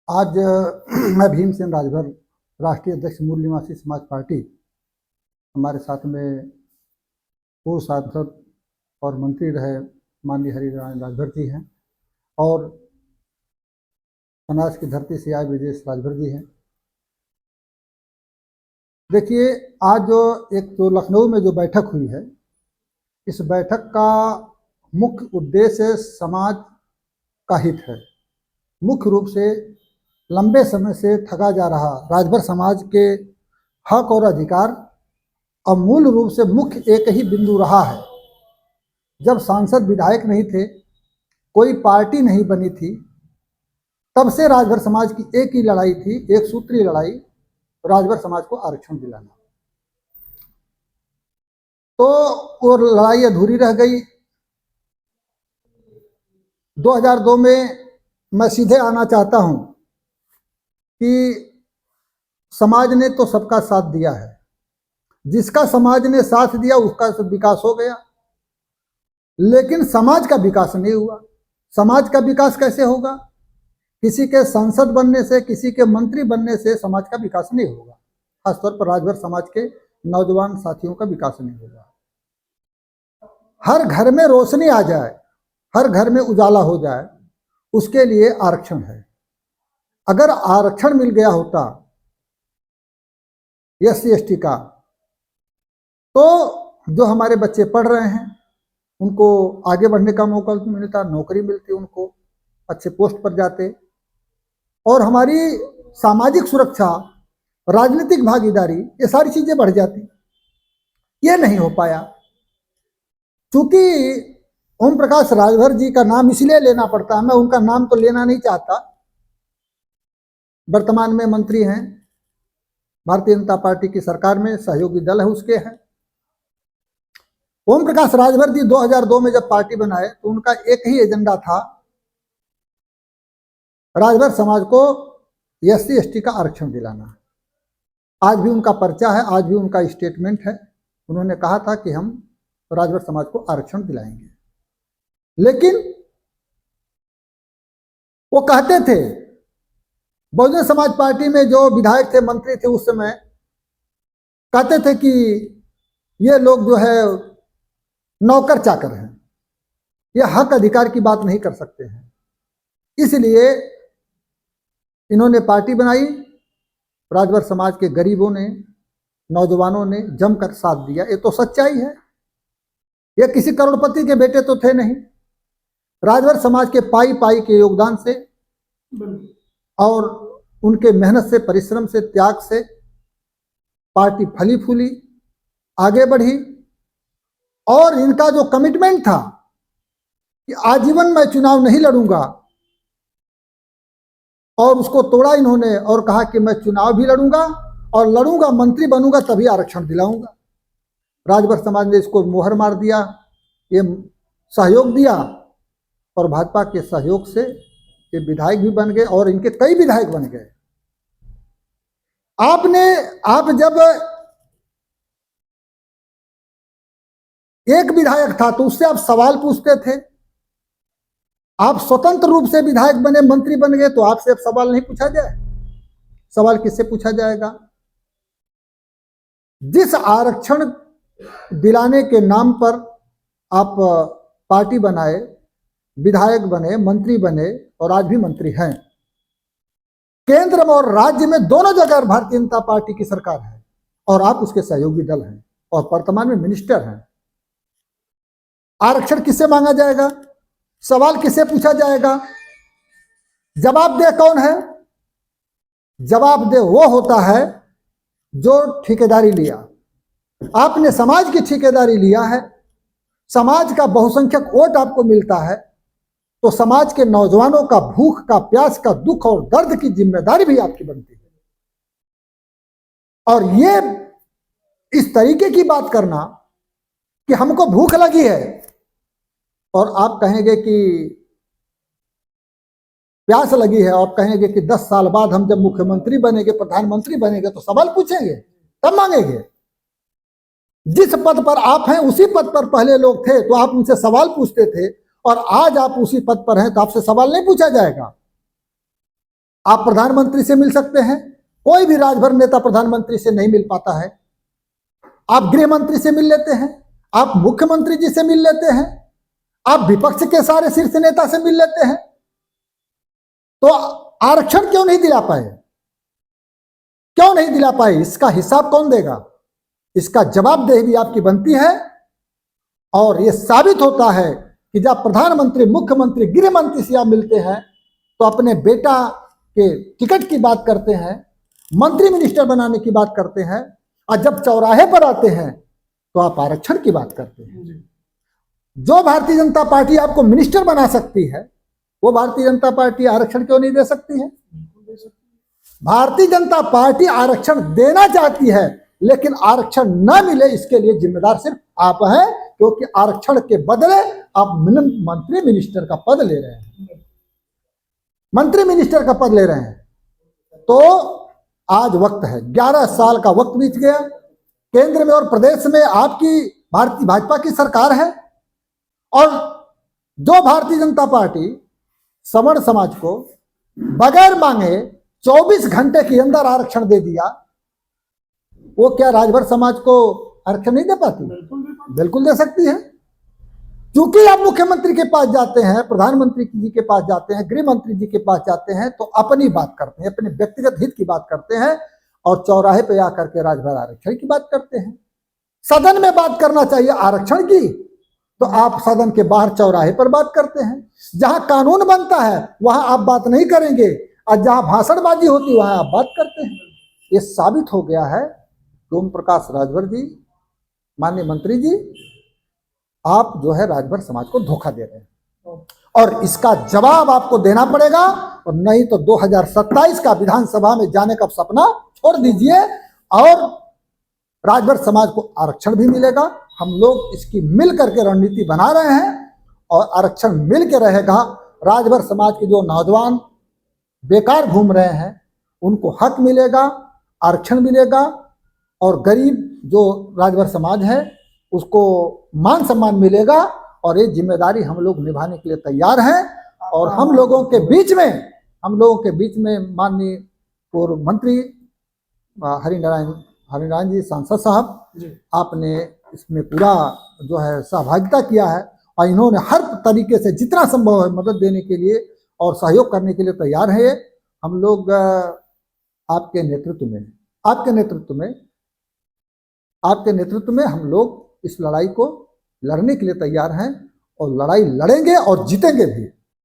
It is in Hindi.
आज मैं भीमसेन राजभर, राष्ट्रीय अध्यक्ष मूल निवासी समाज पार्टी। हमारे साथ में पूर्व सांसद और मंत्री रहे माननीय हरिनारायण राजभर जी हैं और बनारस की धरती से आए ब्रजेश राजभर जी हैं। देखिए, आज जो लखनऊ में जो बैठक हुई है, इस बैठक का मुख्य उद्देश्य समाज का हित है। मुख्य रूप से लंबे समय से ठगा जा रहा राजभर समाज के हक और अधिकार, और मूल रूप से मुख्य एक ही बिंदु रहा है। जब सांसद विधायक नहीं थे, कोई पार्टी नहीं बनी थी, तब से राजभर समाज की एक ही लड़ाई थी, एक सूत्रीय लड़ाई, राजभर समाज को आरक्षण दिलाना। तो वो लड़ाई अधूरी रह गई। 2002 में मैं सीधे आना चाहता हूं कि समाज ने तो सबका साथ दिया है, जिसका समाज ने साथ दिया उसका विकास हो गया, लेकिन समाज का विकास नहीं हुआ। समाज का विकास कैसे होगा? किसी के सांसद बनने से, किसी के मंत्री बनने से समाज का विकास नहीं होगा। खासतौर पर राजभर समाज के नौजवान साथियों का विकास नहीं होगा। हर घर में रोशनी आ जाए, हर घर में उजाला हो जाए, उसके लिए आरक्षण है। अगर आरक्षण मिल गया होता SC ST का, तो जो हमारे बच्चे पढ़ रहे हैं उनको आगे बढ़ने का मौका मिलता, नौकरी मिलती, उनको अच्छे पोस्ट पर जाते, और हमारी सामाजिक सुरक्षा, राजनीतिक भागीदारी, ये सारी चीजें बढ़ जाती। ये नहीं हो पाया। चूंकि ओम प्रकाश राजभर जी का नाम इसलिए लेना पड़ता है, मैं उनका नाम तो लेना नहीं चाहता, वर्तमान में मंत्री हैं, भारतीय जनता पार्टी की सरकार में सहयोगी दल है उसके हैं। ओम प्रकाश राजभर जी 2002 में जब पार्टी बनाए तो उनका एक ही एजेंडा था, राजभर समाज को SC ST का आरक्षण दिलाना। आज भी उनका पर्चा है, आज भी उनका स्टेटमेंट है। उन्होंने कहा था कि हम राजभर समाज को आरक्षण दिलाएंगे, लेकिन वो कहते थे, बहुजन समाज पार्टी में जो विधायक थे, मंत्री थे उस समय, कहते थे कि ये लोग जो है नौकर चाकर हैं, ये हक अधिकार की बात नहीं कर सकते हैं। इसलिए इन्होंने पार्टी बनाई। राजभर समाज के गरीबों ने, नौजवानों ने जमकर साथ दिया। ये तो सच्चाई है। ये किसी करोड़पति के बेटे तो थे नहीं। राजभर समाज के पाई पाई के योगदान से और उनके मेहनत से, परिश्रम से, त्याग से पार्टी फली फूली, आगे बढ़ी। और इनका जो कमिटमेंट था कि आजीवन मैं चुनाव नहीं लड़ूंगा, और उसको तोड़ा इन्होंने और कहा कि मैं चुनाव भी लड़ूंगा, और लड़ूंगा, मंत्री बनूंगा, तभी आरक्षण दिलाऊंगा। राजभर समाज ने इसको मोहर मार दिया, ये सहयोग दिया, और भाजपा के सहयोग से ये विधायक भी बन गए और इनके कई विधायक बन गए। आप जब एक विधायक था तो उससे आप सवाल पूछते थे। आप स्वतंत्र रूप से विधायक बने, मंत्री बन गए, तो आपसे अब सवाल नहीं पूछा जाए। सवाल किससे पूछा जाएगा? जिस आरक्षण दिलाने के नाम पर आप पार्टी बनाए, विधायक बने, मंत्री बने, और आज भी मंत्री हैं। केंद्र में और राज्य में दोनों जगह भारतीय जनता पार्टी की सरकार है, और आप उसके सहयोगी दल हैं, और वर्तमान में मिनिस्टर हैं। आरक्षण किससे मांगा जाएगा? सवाल किससे पूछा जाएगा? जवाबदेह कौन है? जवाबदेह वो होता है जो ठेकेदारी लिया। आपने समाज की ठेकेदारी लिया है, समाज का बहुसंख्यक वोट आपको मिलता है, तो समाज के नौजवानों का भूख का, प्यास का, दुख और दर्द की जिम्मेदारी भी आपकी बनती है। और ये इस तरीके की बात करना कि हमको भूख लगी है और आप कहेंगे कि प्यास लगी है, और कहेंगे कि 10 साल बाद हम जब मुख्यमंत्री बनेंगे, प्रधानमंत्री बनेंगे, तो सवाल पूछेंगे, तब मांगेंगे। जिस पद पर आप हैं उसी पद पर पहले लोग थे, तो आप उनसे सवाल पूछते थे, और आज आप उसी पद पर हैं तो आपसे सवाल नहीं पूछा जाएगा। आप प्रधानमंत्री से मिल सकते हैं, कोई भी राजभर नेता प्रधानमंत्री से नहीं मिल पाता है। आप गृह मंत्री से मिल लेते हैं, आप मुख्यमंत्री जी से मिल लेते हैं, आप विपक्ष के सारे शीर्ष नेता से मिल लेते हैं, तो आरक्षण क्यों नहीं दिला पाए? क्यों नहीं दिला पाए? इसका हिसाब कौन देगा? इसका जवाबदेही भी आपकी बनती है। और यह साबित होता है कि जब प्रधानमंत्री, मुख्यमंत्री, गृह मंत्री से आप मिलते हैं तो अपने बेटा के टिकट की बात करते हैं, मंत्री मिनिस्टर बनाने की बात करते हैं, और जब चौराहे पर आते हैं तो आप आरक्षण की बात करते हैं। जो भारतीय जनता पार्टी आपको मिनिस्टर बना सकती है, वो भारतीय जनता पार्टी आरक्षण क्यों नहीं दे सकती है? भारतीय जनता पार्टी आरक्षण देना चाहती है, लेकिन आरक्षण न मिले इसके लिए जिम्मेदार सिर्फ आप हैं, क्योंकि आरक्षण के बदले आप मंत्री मिनिस्टर का पद ले रहे हैं, मंत्री मिनिस्टर का पद ले रहे हैं। तो आज वक्त है, 11 साल का वक्त बीत गया, केंद्र में और प्रदेश में आपकी भारतीय भाजपा की सरकार है, और जो भारतीय जनता पार्टी सवर्ण समाज को बगैर मांगे 24 घंटे के अंदर आरक्षण दे दिया, वो क्या राजभर समाज को आरक्षण नहीं दे पाती? बिल्कुल दे सकती है। क्योंकि आप मुख्यमंत्री के पास जाते हैं, प्रधानमंत्री जी के पास जाते हैं, गृह मंत्री जी के पास जाते हैं, तो अपनी बात करते हैं, अपने व्यक्तिगत हित की बात करते हैं, और चौराहे पे आकर के राजभर आरक्षण की बात करते हैं। सदन में बात करना चाहिए आरक्षण की, तो आप सदन के बाहर चौराहे पर बात करते हैं। जहां कानून बनता है वहां आप बात नहीं करेंगे, और जहां भाषणबाजी होती है वहां आप बात करते हैं। ये साबित हो गया है कि ओम प्रकाश राजभर जी, माननीय मंत्री जी, आप जो है राजभर समाज को धोखा दे रहे हैं, और इसका जवाब आपको देना पड़ेगा। और नहीं तो 2027 का विधानसभा में जाने का सपना छोड़ दीजिए, और राजभर समाज को आरक्षण भी मिलेगा। हम लोग इसकी मिल करके रणनीति बना रहे हैं, और आरक्षण मिल के रहेगा। राजभर समाज के जो नौजवान बेकार घूम रहे हैं उनको हक मिलेगा, आरक्षण मिलेगा, और गरीब जो राजभर समाज है उसको मान सम्मान मिलेगा। और ये जिम्मेदारी हम लोग निभाने के लिए तैयार हैं। और हम लोगों के बीच में माननीय पूर्व मंत्री हरिनारायण जी सांसद साहब, आपने इसमें पूरा जो है सहभागिता किया है, और इन्होंने हर तरीके से जितना संभव है मदद देने के लिए और सहयोग करने के लिए तैयार है। हम लोग आपके नेतृत्व में हम लोग इस लड़ाई को लड़ने के लिए तैयार हैं, और लड़ाई लड़ेंगे और जीतेंगे भी।